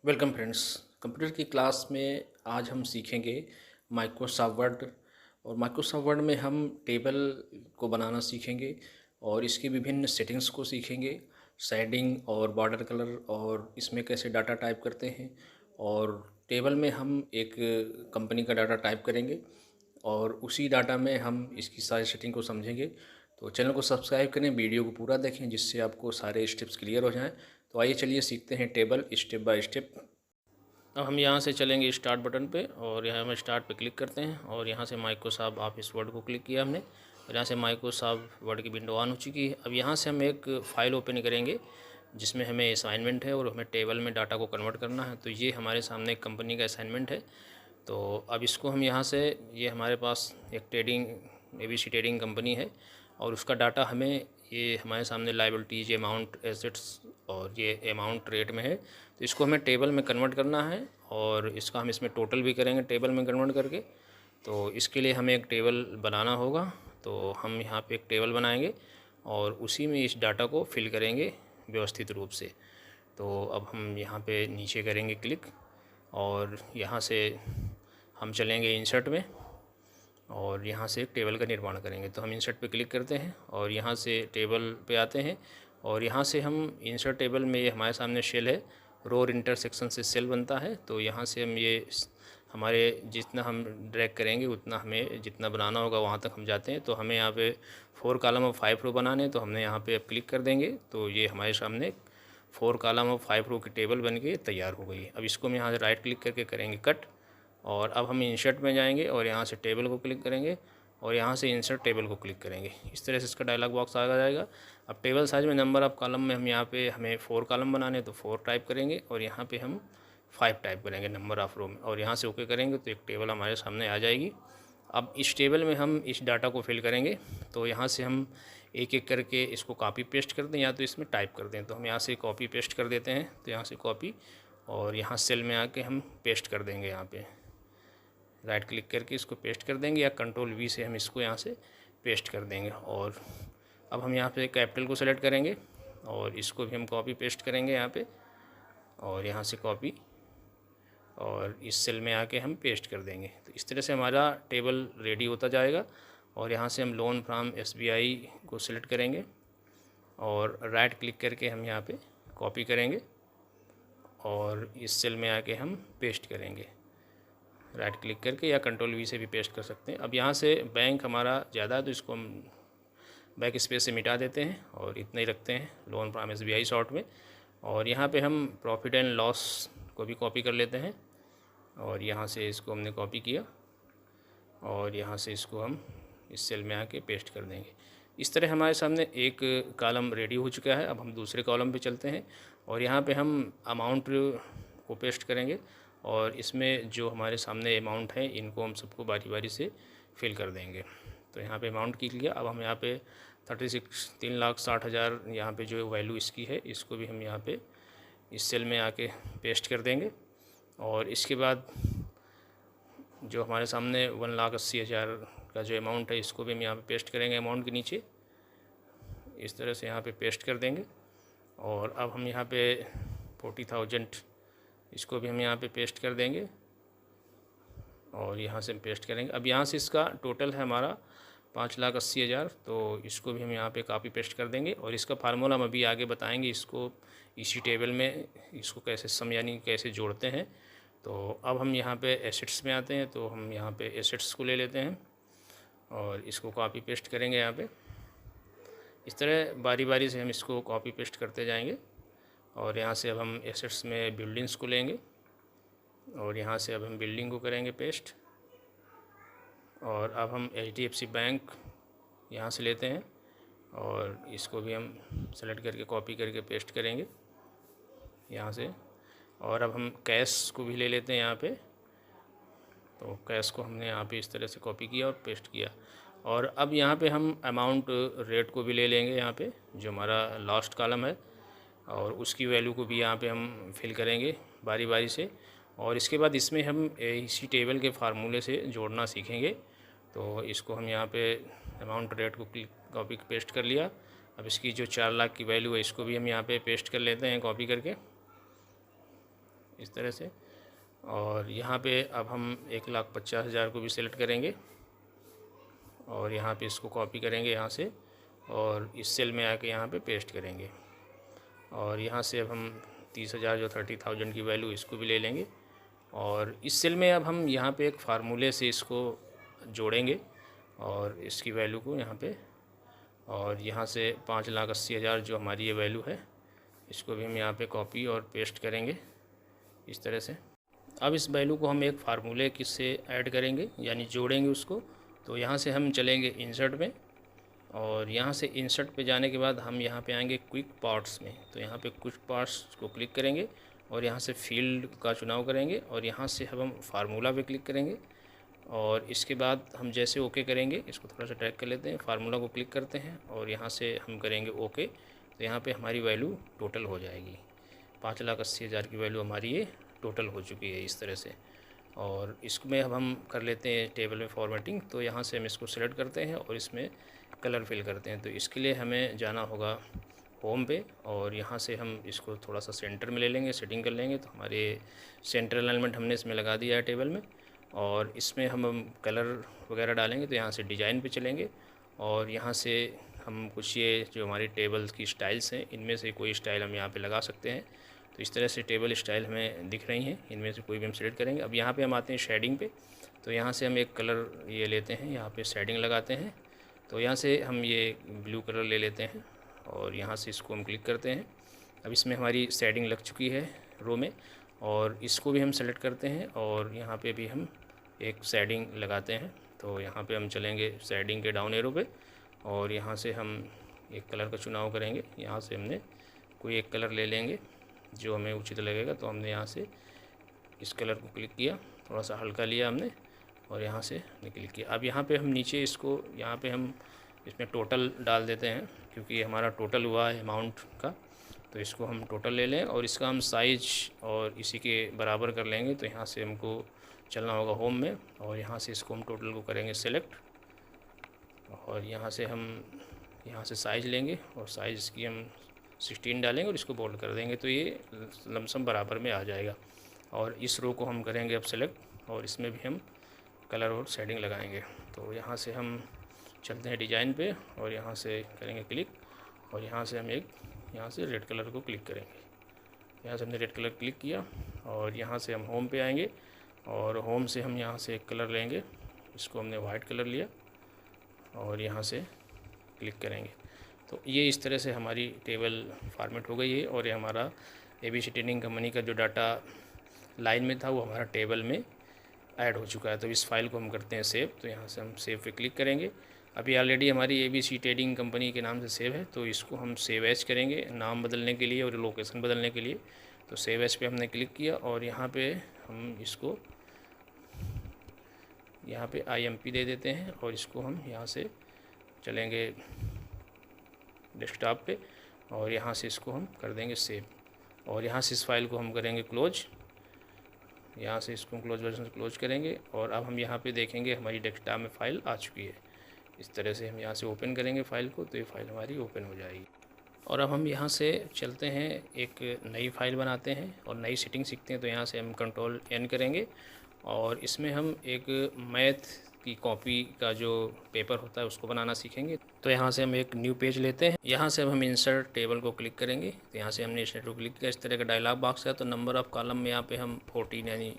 Welcome friends. Computer की class में आज हम सीखेंगे माइक्रोसॉफ्ट वर्ड। और माइक्रोसॉफ्ट वर्ड में हम टेबल को बनाना सीखेंगे और इसकी विभिन्न सेटिंग्स को सीखेंगे, शेडिंग और बॉर्डर कलर, और इसमें कैसे डाटा टाइप करते हैं। और टेबल में हम एक कंपनी का डाटा टाइप करेंगे और उसी डाटा में हम इसकी सारी सेटिंग को समझेंगे। तो चैनल को सब्सक्राइब करें, वीडियो को पूरा देखें जिससे आपको सारे स्टेप्स क्लियर हो जाएं। तो आइए चलिए सीखते हैं टेबल स्टेप बाय स्टेप। अब हम यहाँ से चलेंगे स्टार्ट बटन पे और यहाँ हम स्टार्ट पे क्लिक करते हैं और यहाँ से माइक्रोसॉफ्ट ऑफिस वर्ड को क्लिक किया हमने और यहाँ से माइक्रोसॉफ्ट वर्ड की विंडो ऑन हो चुकी है। अब यहाँ से हम एक फ़ाइल ओपन करेंगे जिसमें हमें असाइनमेंट है और हमें टेबल में डाटा को कन्वर्ट करना है। तो ये हमारे सामने एक कंपनी का असाइनमेंट है। तो अब इसको हम यहाँ से, ये हमारे पास एक ट्रेडिंग ABC ट्रेडिंग कंपनी है और उसका डाटा हमें, ये हमारे सामने लायबिलिटीज, अमाउंट, एसेट्स और ये अमाउंट रेट में है। तो इसको हमें टेबल में कन्वर्ट करना है और इसका हम इसमें टोटल भी करेंगे टेबल में कन्वर्ट करके। तो इसके लिए हमें एक टेबल बनाना होगा। तो हम यहाँ पे एक टेबल बनाएंगे और उसी में इस डाटा को फिल करेंगे व्यवस्थित रूप से। तो अब हम यहाँ पे नीचे करेंगे क्लिक और यहाँ से हम चलेंगे इंसर्ट में और यहाँ से एक टेबल का निर्माण करेंगे। तो हम इंसर्ट पे क्लिक करते हैं और यहाँ से टेबल पे आते हैं और यहाँ से हम इंसर्ट टेबल में, ये हमारे सामने शेल है, रो और इंटरसेक्शन से सेल बनता है। तो यहाँ से हम ये हमारे जितना हम ड्रैग करेंगे उतना हमें जितना बनाना होगा वहाँ तक हम जाते हैं। तो हमें यहाँ पे 4 कॉलम और 5 रो बनाने, तो हमने यहाँ पे अब क्लिक कर देंगे तो ये हमारे सामने 4 कॉलम और 5 रो की टेबल बन के तैयार हो गई। अब इसको हम यहाँ से राइट क्लिक करके करेंगे कट और अब हम इंसर्ट में जाएंगे और यहाँ से टेबल को क्लिक करेंगे और यहाँ से इंसर्ट टेबल को क्लिक करेंगे। इस तरह से इसका डायलॉग बॉक्स आ जाएगा। अब टेबल साइज में नंबर ऑफ़ कॉलम में हम यहाँ पे, हमें 4 कॉलम बनाने तो 4 टाइप करेंगे और यहाँ पे हम 5 टाइप करेंगे नंबर ऑफ़ रो में और यहाँ से ओके करेंगे तो एक टेबल हमारे सामने आ जाएगी। अब इस टेबल में हम इस डाटा को फिल करेंगे। तो यहाँ से हम एक एक करके इसको कॉपी पेस्ट कर दें या तो इसमें टाइप कर दें। तो हम यहाँ से कॉपी पेस्ट कर देते हैं। तो यहाँ से कॉपी और यहाँ सेल में आके हम पेस्ट कर देंगे। यहाँ पे राइट क्लिक करके इसको पेस्ट कर देंगे या कंट्रोल V से हम इसको यहाँ से पेस्ट कर देंगे। और अब हम यहाँ पे कैपिटल को सेलेक्ट करेंगे और इसको भी हम कॉपी पेस्ट करेंगे यहाँ पे और यहाँ से कॉपी और इस सेल में आके हम पेस्ट कर देंगे। तो इस तरह से हमारा टेबल रेडी होता जाएगा। और यहाँ से हम लोन फ्रॉम SBI को सिलेक्ट करेंगे और राइट क्लिक करके हम यहाँ पे कॉपी करेंगे और इस सेल में आके हम पेस्ट करेंगे राइट क्लिक करके, या कंट्रोल V से भी पेस्ट कर सकते हैं। अब यहाँ से बैंक हमारा ज़्यादा है तो इसको हम बैक स्पेस से मिटा देते हैं और इतना ही रखते हैं, लोन फ्रॉम SBI शॉर्ट में। और यहाँ पे हम प्रॉफिट एंड लॉस को भी कॉपी कर लेते हैं और यहाँ से इसको हमने कॉपी किया और यहाँ से इसको हम इस सेल में आके पेस्ट कर देंगे। इस तरह हमारे सामने एक कॉलम रेडी हो चुका है। अब हम दूसरे कॉलम पे चलते हैं और यहाँ पे हम अमाउंट को पेस्ट करेंगे और इसमें जो हमारे सामने अमाउंट है इनको हम सबको बारी बारी से फिल कर देंगे। तो यहाँ पे अमाउंट की लिया। अब हम यहाँ पे 3,60,000 यहाँ पे जो वैल्यू इसकी है इसको भी हम यहाँ पे इस सेल में आके पेस्ट कर देंगे। और इसके बाद जो हमारे सामने 1,80,000 का जो अमाउंट है इसको भी हम यहाँ पे पेस्ट करेंगे अमाउंट के नीचे, इस तरह से यहाँ पे पेस्ट कर देंगे। और अब हम यहाँ पे 40,000 इसको भी हम यहाँ पे पेस्ट कर देंगे और यहाँ से पेस्ट करेंगे। अब यहाँ से इसका टोटल है हमारा 5,80,000, तो इसको भी हम यहाँ पे कॉपी पेस्ट कर देंगे। और इसका फार्मूला हम अभी आगे बताएंगे, इसको इसी टेबल में इसको कैसे सम यानी कैसे जोड़ते हैं। तो अब हम यहाँ पे एसेट्स में आते हैं, तो हम यहाँ पे एसेट्स को ले लेते हैं और इसको कॉपी पेस्ट करेंगे यहाँ पे। इस तरह बारी बारी से हम इसको कॉपी पेस्ट करते जाएंगे। और यहाँ से अब हम एसेट्स में बिल्डिंग्स को लेंगे और यहाँ से अब हम बिल्डिंग को करेंगे पेस्ट। और अब हम HDFC बैंक यहाँ से लेते हैं और इसको भी हम सेलेक्ट करके कॉपी करके पेस्ट करेंगे यहाँ से। और अब हम कैश को भी ले लेते हैं यहाँ पे, तो कैश को हमने यहाँ पे इस तरह से कॉपी किया और पेस्ट किया। और अब यहाँ पे हम अमाउंट रेट को भी ले लेंगे यहाँ पे, जो हमारा लास्ट कॉलम है, और उसकी वैल्यू को भी यहाँ पे हम फिल करेंगे बारी बारी से। और इसके बाद इसमें हम इसी टेबल के फार्मूले से जोड़ना सीखेंगे। तो इसको हम यहाँ पे अमाउंट रेट को कॉपी पेस्ट कर लिया। अब इसकी जो 4 लाख की वैल्यू है इसको भी हम यहाँ पे पेस्ट कर लेते हैं कॉपी करके इस तरह से। और यहाँ पे अब हम 1,50,000 को भी सिलेक्ट करेंगे और यहाँ पे इसको कॉपी करेंगे यहाँ से और इस सेल में आके यहाँ पे पेस्ट करेंगे। और यहाँ से अब हम 30,000 जो 30,000 की वैल्यू इसको भी ले लेंगे और इस सेल में अब हम यहाँ पे एक फार्मूले से इसको जोड़ेंगे और इसकी वैल्यू को यहाँ पे, और यहाँ से 5,80,000 जो हमारी ये वैल्यू है इसको भी हम यहाँ पे कॉपी और पेस्ट करेंगे इस तरह से। अब इस वैल्यू को हम एक फार्मूले किससे ऐड करेंगे यानी जोड़ेंगे उसको। तो यहाँ से हम चलेंगे इंसर्ट में और यहाँ से इंसर्ट पे जाने के बाद हम यहाँ पे आएंगे क्विक पार्ट्स में। तो यहाँ पे क्विक पार्ट्स को क्लिक करेंगे और यहाँ से फील्ड का चुनाव करेंगे और यहाँ से हम फार्मूला पे क्लिक करेंगे और इसके बाद हम जैसे ओके करेंगे, इसको थोड़ा सा ट्रैक कर लेते हैं, फार्मूला को क्लिक करते हैं और यहाँ से हम करेंगे ओके। तो यहाँ पे हमारी वैल्यू टोटल हो जाएगी, 5,80,000 की वैल्यू हमारी ये टोटल हो चुकी है इस तरह से। और इसमें अब हम कर लेते हैं टेबल में फॉर्मेटिंग। तो यहाँ से हम इसको सेलेक्ट करते हैं और इसमें कलर फिल करते हैं। तो इसके लिए हमें जाना होगा होम पे और यहाँ से हम इसको थोड़ा सा सेंटर में ले लेंगे, सेटिंग कर लेंगे। तो हमारे सेंटर अलाइनमेंट हमने इसमें लगा दिया है टेबल में और इसमें हम कलर वगैरह डालेंगे। तो यहाँ से डिज़ाइन पे चलेंगे और यहाँ से हम कुछ ये जो हमारी टेबल की स्टाइल्स हैं इनमें से कोई स्टाइल हम यहाँ पे लगा सकते हैं। तो इस तरह से टेबल स्टाइल हमें दिख रही हैं, इनमें से कोई भी हम सेलेक्ट करेंगे। अब यहाँ पे हम आते हैं शेडिंग पे। तो यहाँ से हम एक कलर ये लेते हैं, यहाँ पे शेडिंग लगाते हैं। तो यहाँ से हम ये ब्लू कलर ले लेते हैं और यहाँ से इसको हम क्लिक करते हैं। अब इसमें हमारी शेडिंग लग चुकी है रो में और इसको भी हम सेलेक्ट करते हैं और यहाँ पे भी हम एक शेडिंग लगाते हैं। तो यहाँ पे हम चलेंगे शेडिंग के डाउन एरो पे और यहाँ से हम एक कलर का चुनाव करेंगे। यहाँ से हमने कोई एक कलर ले लेंगे जो हमें उचित लगेगा। तो हमने यहाँ से इस कलर को क्लिक किया, थोड़ा सा हल्का लिया हमने और यहाँ से क्लिक किया। अब यहाँ पे हम नीचे इसको यहाँ पे हम इसमें टोटल डाल देते हैं क्योंकि ये हमारा टोटल हुआ है अमाउंट का। तो इसको हम टोटल ले लें और इसका हम साइज और इसी के बराबर कर लेंगे। तो यहाँ से हमको चलना होगा होम में और यहाँ से इसको हम टोटल को करेंगे सेलेक्ट और यहाँ से हम यहाँ से साइज़ लेंगे और साइज़ की हम 16 डालेंगे और इसको बोल्ड कर देंगे। तो ये लमसम बराबर में आ जाएगा। और इस रो को हम करेंगे अब सेलेक्ट और इसमें भी हम कलर और शेडिंग लगाएंगे। तो यहाँ से हम चलते हैं डिज़ाइन पे और यहाँ से करेंगे क्लिक और यहाँ से हम एक यहाँ से रेड कलर को क्लिक करेंगे। यहाँ से हमने रेड कलर क्लिक किया और यहाँ से हम होम पे आएंगे और होम से हम यहाँ से एक कलर लेंगे, इसको हमने वाइट कलर लिया और यहाँ से क्लिक करेंगे। तो ये इस तरह से हमारी टेबल फॉर्मेट हो गई है और ये हमारा ABC ट्रेडिंग कंपनी का जो डाटा लाइन में था वो हमारा टेबल में ऐड हो चुका है। तो इस फाइल को हम करते हैं सेव। तो यहाँ से हम सेव पे क्लिक करेंगे। अभी ऑलरेडी हमारी ABC ट्रेडिंग कंपनी के नाम से सेव है तो इसको हम सेव एज करेंगे नाम बदलने के लिए और लोकेशन बदलने के लिए। तो सेव एज पे हमने क्लिक किया और यहाँ पे हम इसको यहाँ पे IMP दे देते हैं और इसको हम यहाँ से चलेंगे डेस्कटॉप पे और यहाँ से इसको हम कर देंगे सेव और यहाँ से इस फाइल को हम करेंगे क्लोज। यहाँ से इसको क्लोज वर्जन से क्लोज करेंगे और अब हम यहाँ पे देखेंगे हमारी डेस्कटॉप में फ़ाइल आ चुकी है। इस तरह से हम यहाँ से ओपन करेंगे फ़ाइल को तो ये फ़ाइल हमारी ओपन हो जाएगी। और अब हम यहाँ से चलते हैं एक नई फ़ाइल बनाते हैं और नई सेटिंग सीखते हैं। तो यहाँ से हम Ctrl+N करेंगे और इसमें हम एक मैथ की कॉपी का जो पेपर होता है उसको बनाना सीखेंगे। तो यहाँ से हम एक न्यू पेज लेते हैं। यहाँ से अब हम इंसर्ट टेबल को क्लिक करेंगे। तो यहाँ से हमने इंसर्ट को क्लिक किया, इस तरह का डायलॉग बॉक्स है। तो नंबर ऑफ़ कॉलम में यहाँ पे हम 14 यानी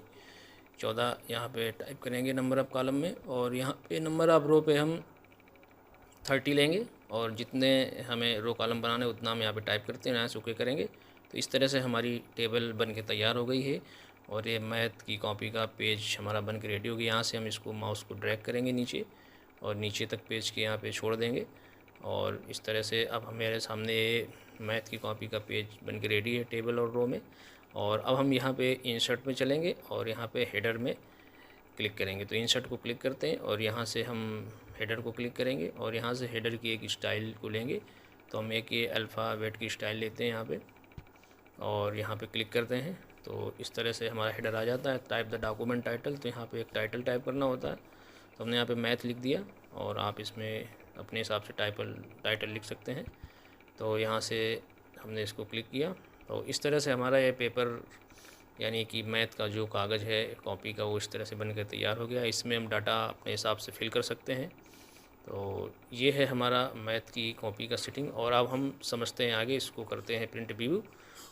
14 यहाँ पे टाइप करेंगे नंबर ऑफ़ कॉलम में और यहाँ पे नंबर ऑफ़ रो पे हम 30 लेंगे और जितने हमें रो कॉलम बनाने उतना हम यहाँ पे टाइप करते हैं, यहाँ से ओके करेंगे। तो इस तरह से हमारी टेबल बन के तैयार हो गई है और ये मैथ की कॉपी का पेज हमारा बन के रेडी हो गया। यहाँ से हम इसको माउस को ड्रैग करेंगे नीचे और नीचे तक पेज के यहाँ पे छोड़ देंगे और इस तरह से अब मेरे सामने मैथ की कॉपी का पेज बन के रेडी है टेबल और रो में। और अब हम यहाँ पे इंसर्ट में चलेंगे और यहाँ पे हेडर में क्लिक करेंगे। तो इंसर्ट को क्लिक करते हैं और यहाँ से हम हेडर को क्लिक करेंगे और यहाँ से हेडर की एक स्टाइल को लेंगे। तो हम एक ये अल्फ़ाबेट की स्टाइल लेते हैं यहाँ पे और यहाँ पे क्लिक करते हैं। तो इस तरह से हमारा हेडर आ जाता है। टाइप द डॉक्यूमेंट टाइटल, तो यहाँ पे एक टाइटल टाइप करना होता है। तो हमने यहाँ पे मैथ लिख दिया और आप इसमें अपने हिसाब से टाइटल लिख सकते हैं। तो यहाँ से हमने इसको क्लिक किया। तो इस तरह से हमारा ये पेपर यानी कि मैथ का जो कागज़ है कॉपी का, वो इस तरह से बनकर तैयार हो गया। इसमें हम डाटा अपने हिसाब से फिल कर सकते हैं। तो ये है हमारा मैथ की कॉपी का सेटिंग। और अब हम समझते हैं आगे, इसको करते हैं प्रिंट प्रीव्यू।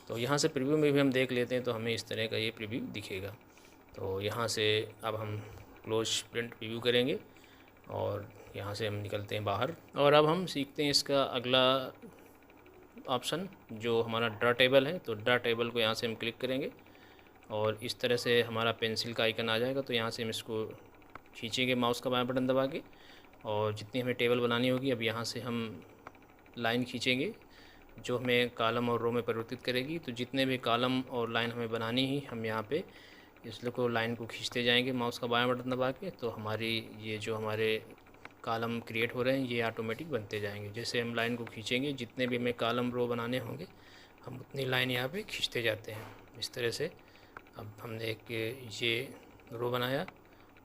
तो यहाँ से प्रीव्यू में भी हम देख लेते हैं, तो हमें इस तरह का ये प्रीव्यू दिखेगा। तो यहाँ से अब हम क्लोज प्रिंट प्रीव्यू करेंगे और यहाँ से हम निकलते हैं बाहर। और अब हम सीखते हैं इसका अगला ऑप्शन, जो हमारा ड्रा टेबल है। तो ड्रा टेबल को यहाँ से हम क्लिक करेंगे और इस तरह से हमारा पेंसिल का आइकन आ जाएगा। तो यहाँ से हम इसको खींचेंगे माउस का बायां बटन दबा के, और जितनी हमें टेबल बनानी होगी, अब यहाँ से हम लाइन खींचेंगे जो हमें कॉलम और रो में परिवर्तित करेगी। तो जितने भी कॉलम और लाइन हमें बनानी ही, हम यहाँ पे इसलिए को लाइन को खींचते जाएंगे माउस का बायां बटन दबा के। तो हमारी ये जो हमारे कॉलम क्रिएट हो रहे हैं, ये ऑटोमेटिक बनते जाएंगे। जैसे हम लाइन को खींचेंगे, जितने भी हमें कॉलम रो बनाने होंगे, हम उतनी लाइन यहाँ पे खींचते जाते हैं इस तरह से। अब हमने एक ये रो बनाया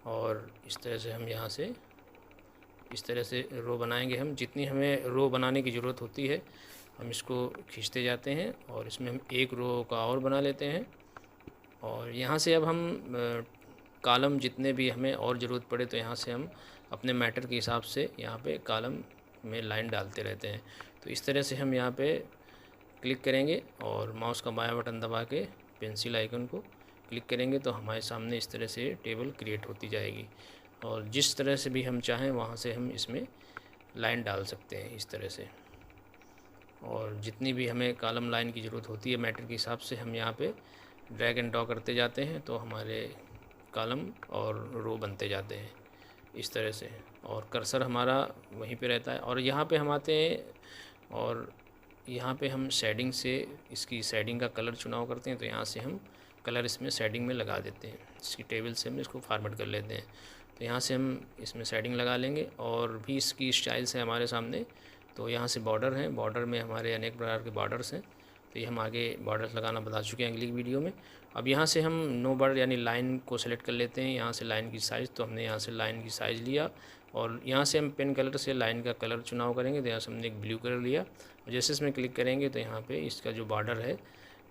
और इस तरह से हम यहाँ से इस तरह से रो बनाएंगे। हम जितनी हमें रो बनाने की ज़रूरत होती है, हम इसको खींचते जाते हैं और इसमें हम एक रो का और बना लेते हैं। और यहाँ से अब हम कॉलम जितने भी हमें और ज़रूरत पड़े, तो यहाँ से हम अपने मैटर के हिसाब से यहाँ पे कॉलम में लाइन डालते रहते हैं। तो इस तरह से हम यहाँ पे क्लिक करेंगे और माउस का बायां बटन दबा के पेंसिल आइकन को क्लिक करेंगे, तो हमारे सामने इस तरह से टेबल क्रिएट होती जाएगी। और जिस तरह से भी हम चाहें वहाँ से हम इसमें लाइन डाल सकते हैं इस तरह से। और जितनी भी हमें कॉलम लाइन की ज़रूरत होती है मैटर के हिसाब से, हम यहाँ पे ड्रैग एंड ड्रॉ करते जाते हैं, तो हमारे कॉलम और रो बनते जाते हैं इस तरह से। और कर्सर हमारा वहीं पे रहता है। और यहाँ पे हम आते हैं और यहाँ पे हम शेडिंग से इसकी शेडिंग का कलर चुनाव करते हैं। तो यहाँ से हम कलर इसमें शेडिंग में लगा देते हैं। इसकी टेबल से हम इसको फॉर्मेट कर लेते हैं। तो यहाँ से हम इसमें शेडिंग लगा लेंगे। और भी इसकी स्टाइल्स है हमारे सामने। तो यहाँ से बॉर्डर हैं, बॉर्डर में हमारे अनेक प्रकार के बॉर्डर्स हैं। तो ये हम आगे बॉर्डर्स लगाना बता चुके हैं अगली वीडियो में। अब यहाँ से हम नो बॉर्डर यानी लाइन को सेलेक्ट कर लेते हैं। यहाँ से लाइन की साइज़, तो हमने यहाँ से लाइन की साइज़ लिया और यहाँ से हम पेन कलर से लाइन का कलर चुनाव करेंगे। तो यहाँ से हमने एक ब्लू कलर लिया और जैसे इसमें क्लिक करेंगे, तो यहाँ पे इसका जो बॉर्डर है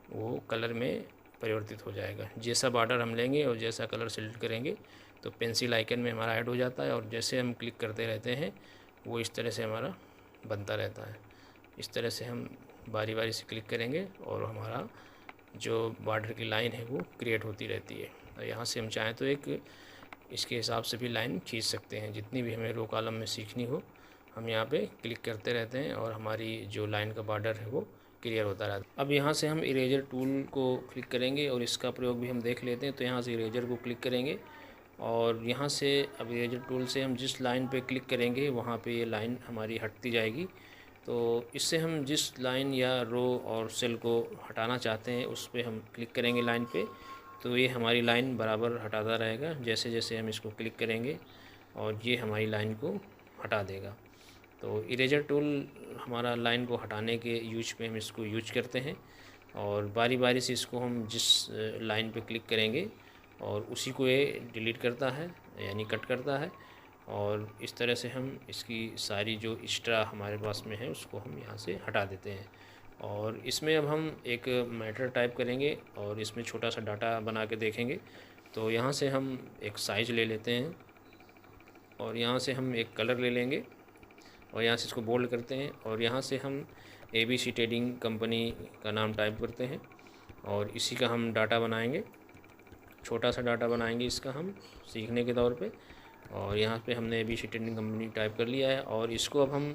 वो कलर में परिवर्तित हो जाएगा। जैसा बॉर्डर हम लेंगे और जैसा कलर सेलेक्ट करेंगे, तो पेंसिल आइकन में हमारा ऐड हो जाता है। और जैसे हम क्लिक करते रहते हैं, वो इस तरह से हमारा बनता रहता है। इस तरह से हम बारी बारी से क्लिक करेंगे और हमारा जो बॉर्डर की लाइन है वो क्रिएट होती रहती है। और यहाँ से हम चाहें तो एक इसके हिसाब से भी लाइन खींच सकते हैं। जितनी भी हमें रो कॉलम में सीखनी हो, हम यहाँ पे क्लिक करते रहते हैं और हमारी जो लाइन का बॉर्डर है वो क्लियर होता रहता है। अब यहाँ से हम इरेजर टूल को क्लिक करेंगे और इसका प्रयोग भी हम देख लेते हैं। तो यहाँ से इरेजर को क्लिक करेंगे और यहाँ से अब इरेजर टूल से हम जिस लाइन पे क्लिक करेंगे, वहाँ पे ये लाइन हमारी हटती जाएगी। तो इससे हम जिस लाइन या रो और सेल को हटाना चाहते हैं, उस पर हम क्लिक करेंगे लाइन पे, तो ये हमारी लाइन बराबर हटाता रहेगा जैसे जैसे हम इसको क्लिक करेंगे, और ये हमारी लाइन को हटा देगा। तो इरेजर टूल हमारा लाइन को हटाने के यूज पे हम इसको यूज करते हैं। और बारी बारी से इसको हम जिस लाइन पे क्लिक करेंगे और उसी को ये डिलीट करता है यानी कट करता है। और इस तरह से हम इसकी सारी जो एक्स्ट्रा हमारे पास में है उसको हम यहाँ से हटा देते हैं। और इसमें अब हम एक मैटर टाइप करेंगे और इसमें छोटा सा डाटा बना के देखेंगे। तो यहाँ से हम एक साइज़ ले लेते हैं और यहाँ से हम एक कलर ले लेंगे और यहाँ से इसको बोल्ड करते हैं और यहाँ से हम ABC ट्रेडिंग कंपनी का नाम टाइप करते हैं और इसी का हम डाटा बनाएंगे। छोटा सा डाटा बनाएंगे इसका हम सीखने के तौर पे। और यहाँ पे हमने ABC ट्रेडिंग कंपनी टाइप कर लिया है और इसको अब हम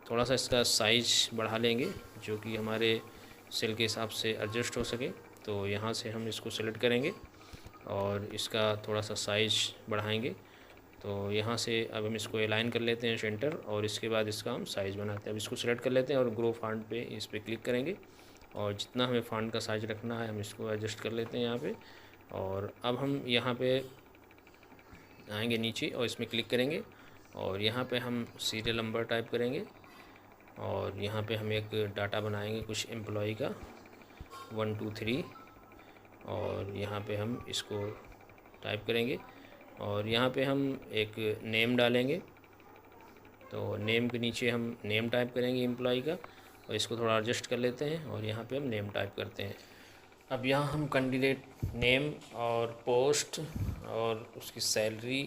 थोड़ा सा इसका साइज़ बढ़ा लेंगे जो कि हमारे सेल के हिसाब से एडजस्ट हो सके। तो यहाँ से हम इसको सेलेक्ट करेंगे और इसका थोड़ा सा साइज़ बढ़ाएंगे। तो यहाँ से अब हम इसको अलाइन कर लेते हैं सेंटर और इसके बाद इसका हम साइज़ बनाते हैं। अब इसको सेलेक्ट कर लेते हैं और ग्रो फॉन्ट पे इस पर क्लिक करेंगे और जितना हमें फॉन्ट का साइज़ रखना है हम इसको एडजस्ट कर लेते हैं यहाँ पे। और अब हम यहाँ पे आएंगे नीचे और इसमें क्लिक करेंगे और यहाँ पे हम सीरियल नंबर टाइप करेंगे और यहाँ पे हम एक डाटा बनाएंगे कुछ एम्प्लॉई का 1 2 3 और यहाँ पे हम इसको टाइप करेंगे और यहाँ पे हम एक नेम डालेंगे। तो नेम के नीचे हम नेम टाइप करेंगे एम्प्लॉई का और इसको थोड़ा एडजस्ट कर लेते हैं और यहाँ पे हम नेम टाइप करते हैं। अब यहाँ हम कैंडिडेट नेम और पोस्ट और उसकी सैलरी,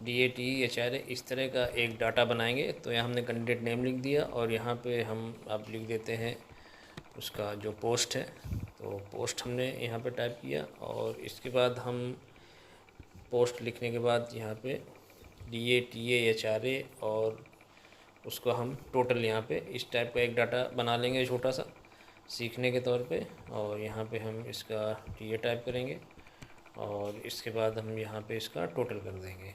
DAT, HRA इस तरह का एक डाटा बनाएंगे। तो यहाँ हमने कैंडिडेट नेम लिख दिया और यहाँ पे हम अब लिख देते हैं उसका जो पोस्ट है। तो पोस्ट हमने यहाँ पे टाइप किया और इसके बाद हम पोस्ट लिखने के बाद यहाँ पे DAT, HRA और उसको हम टोटल यहाँ पे इस टाइप का एक डाटा बना लेंगे छोटा सा सीखने के तौर पे। और यहाँ पे हम इसका TA टाइप करेंगे और इसके बाद हम यहाँ पे इसका टोटल कर देंगे।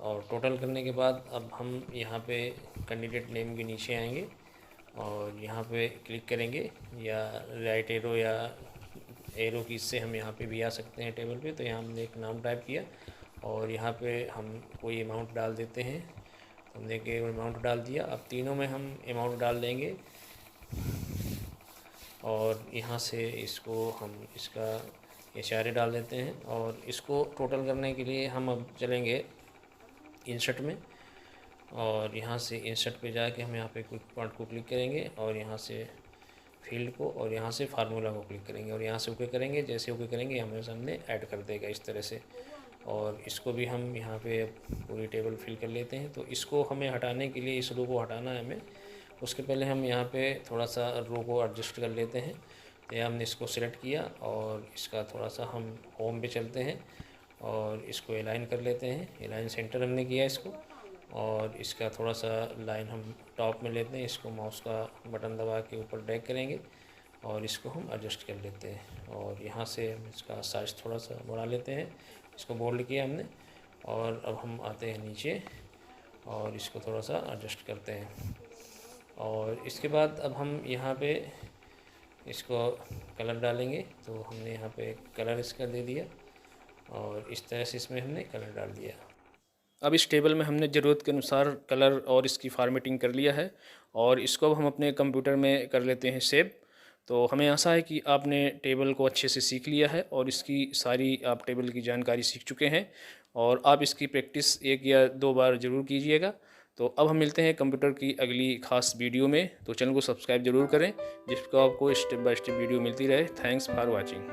और टोटल करने के बाद अब हम यहाँ पे कैंडिडेट नेम के नीचे आएंगे और यहाँ पे क्लिक करेंगे या राइट एरो या एरो की से हम यहाँ पे भी आ सकते हैं टेबल पे। तो यहाँ हमने एक नाम टाइप किया और यहाँ पे हम कोई अमाउंट डाल देते हैं। तो हमने एक अमाउंट डाल दिया। अब तीनों में हम अमाउंट डाल देंगे और यहाँ से इसको हम इसका HRA डाल देते हैं। और इसको टोटल करने के लिए हम अब चलेंगे इंसर्ट में और यहाँ से इंसर्ट पे जाके हम यहाँ पे क्विक पार्ट को क्लिक करेंगे और यहाँ से फील्ड को और यहाँ से फार्मूला को क्लिक करेंगे और यहाँ से ओके करेंगे। जैसे ओके करेंगे हमें सामने ऐड कर देगा इस तरह से। और इसको भी हम यहाँ पे पूरी टेबल फिल कर लेते हैं। तो इसको हमें हटाने के लिए, इस रो को हटाना है हमें, उसके पहले हम यहाँ पे थोड़ा सा रो को एडजस्ट कर लेते हैं। तो हमने इसको सिलेक्ट किया और इसका थोड़ा सा हम होम पे चलते हैं और इसको अलाइन कर लेते हैं। अलाइन सेंटर हमने किया इसको और इसका थोड़ा सा लाइन हम टॉप में लेते हैं। इसको माउस का बटन दबा के ऊपर ड्रैग करेंगे और इसको हम एडजस्ट कर लेते हैं। और यहाँ से हम इसका साइज़ थोड़ा सा बढ़ा लेते हैं। इसको बोल्ड किया हमने और अब हम आते हैं नीचे और इसको थोड़ा सा एडजस्ट करते हैं। और इसके बाद अब हम यहाँ पे इसको कलर डालेंगे। तो हमने यहाँ पे कलर इसका दे दिया और इस तरह से इसमें हमने कलर डाल दिया। अब इस टेबल में हमने ज़रूरत के अनुसार कलर और इसकी फॉर्मेटिंग कर लिया है और इसको अब हम अपने कंप्यूटर में कर लेते हैं सेव। तो हमें आशा है कि आपने टेबल को अच्छे से सीख लिया है और इसकी सारी आप टेबल की जानकारी सीख चुके हैं और आप इसकी प्रैक्टिस 1 या 2 बार ज़रूर कीजिएगा। तो अब हम मिलते हैं कंप्यूटर की अगली ख़ास वीडियो में। तो चैनल को सब्सक्राइब ज़रूर करें जिसको आपको स्टेप बाय स्टेप वीडियो मिलती रहे। Thanks for watching.